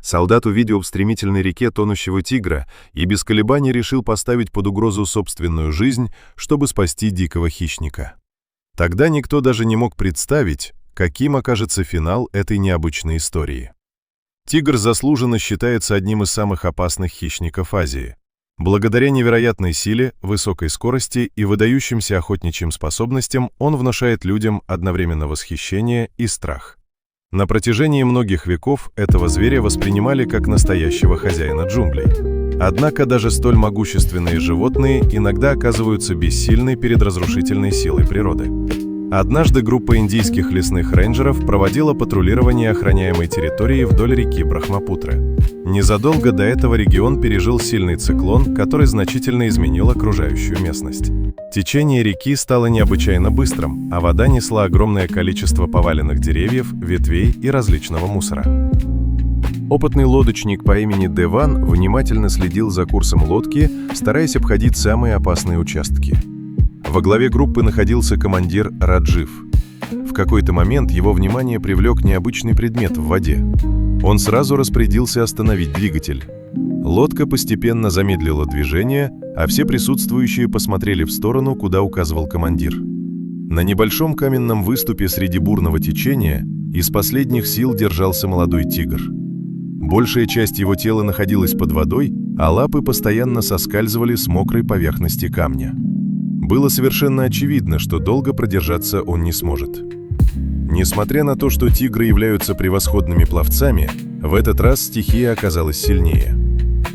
Солдат увидел в стремительной реке тонущего тигра и без колебаний решил поставить под угрозу собственную жизнь, чтобы спасти дикого хищника. Тогда никто даже не мог представить, каким окажется финал этой необычной истории. Тигр заслуженно считается одним из самых опасных хищников Азии. Благодаря невероятной силе, высокой скорости и выдающимся охотничьим способностям он внушает людям одновременно восхищение и страх. На протяжении многих веков этого зверя воспринимали как настоящего хозяина джунглей. Однако даже столь могущественные животные иногда оказываются бессильны перед разрушительной силой природы. Однажды группа индийских лесных рейнджеров проводила патрулирование охраняемой территории вдоль реки Брахмапутра. Незадолго до этого регион пережил сильный циклон, который значительно изменил окружающую местность. Течение реки стало необычайно быстрым, а вода несла огромное количество поваленных деревьев, ветвей и различного мусора. Опытный лодочник по имени Деван внимательно следил за курсом лодки, стараясь обходить самые опасные участки. Во главе группы находился командир Раджив. В какой-то момент его внимание привлек необычный предмет в воде. Он сразу распорядился остановить двигатель. Лодка постепенно замедлила движение, а все присутствующие посмотрели в сторону, куда указывал командир. На небольшом каменном выступе среди бурного течения из последних сил держался молодой тигр. Большая часть его тела находилась под водой, а лапы постоянно соскальзывали с мокрой поверхности камня. Было совершенно очевидно, что долго продержаться он не сможет. Несмотря на то, что тигры являются превосходными пловцами, в этот раз стихия оказалась сильнее.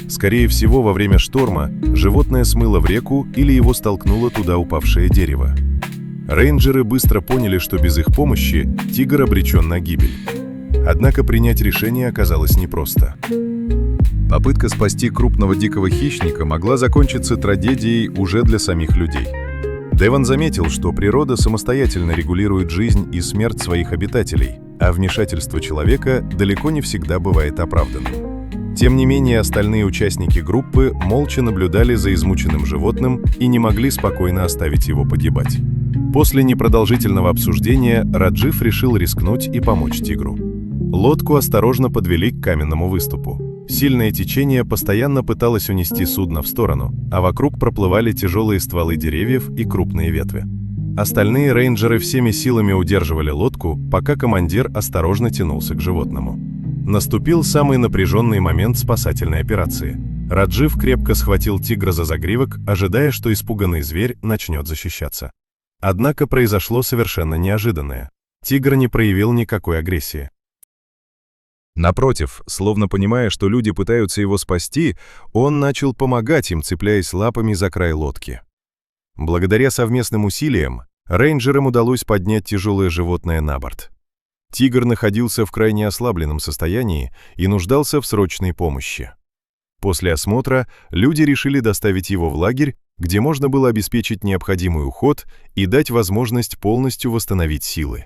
Скорее всего, во время шторма животное смыло в реку или его столкнуло туда упавшее дерево. Рейнджеры быстро поняли, что без их помощи тигр обречен на гибель. Однако принять решение оказалось непросто. Попытка спасти крупного дикого хищника могла закончиться трагедией уже для самих людей. Деван заметил, что природа самостоятельно регулирует жизнь и смерть своих обитателей, а вмешательство человека далеко не всегда бывает оправданным. Тем не менее, остальные участники группы молча наблюдали за измученным животным и не могли спокойно оставить его погибать. После непродолжительного обсуждения Раджив решил рискнуть и помочь тигру. Лодку осторожно подвели к каменному выступу. Сильное течение постоянно пыталось унести судно в сторону, а вокруг проплывали тяжелые стволы деревьев и крупные ветви. Остальные рейнджеры всеми силами удерживали лодку, пока командир осторожно тянулся к животному. Наступил самый напряженный момент спасательной операции. Раджив крепко схватил тигра за загривок, ожидая, что испуганный зверь начнет защищаться. Однако произошло совершенно неожиданное. Тигр не проявил никакой агрессии. Напротив, словно понимая, что люди пытаются его спасти, он начал помогать им, цепляясь лапами за край лодки. Благодаря совместным усилиям, рейнджерам удалось поднять тяжелое животное на борт. Тигр находился в крайне ослабленном состоянии и нуждался в срочной помощи. После осмотра люди решили доставить его в лагерь, где можно было обеспечить необходимый уход и дать возможность полностью восстановить силы.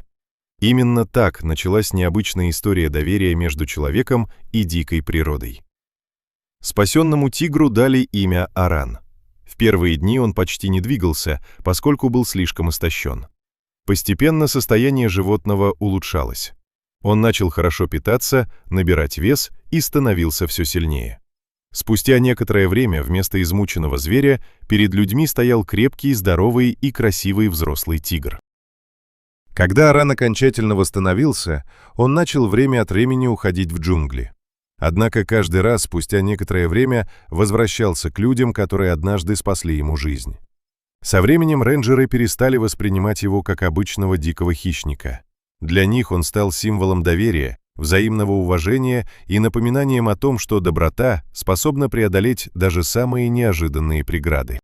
Именно так началась необычная история доверия между человеком и дикой природой. Спасенному тигру дали имя Аран. В первые дни он почти не двигался, поскольку был слишком истощен. Постепенно состояние животного улучшалось. Он начал хорошо питаться, набирать вес и становился все сильнее. Спустя некоторое время вместо измученного зверя перед людьми стоял крепкий, здоровый и красивый взрослый тигр. Когда Аран окончательно восстановился, он начал время от времени уходить в джунгли. Однако каждый раз спустя некоторое время возвращался к людям, которые однажды спасли ему жизнь. Со временем рейнджеры перестали воспринимать его как обычного дикого хищника. Для них он стал символом доверия, взаимного уважения и напоминанием о том, что доброта способна преодолеть даже самые неожиданные преграды.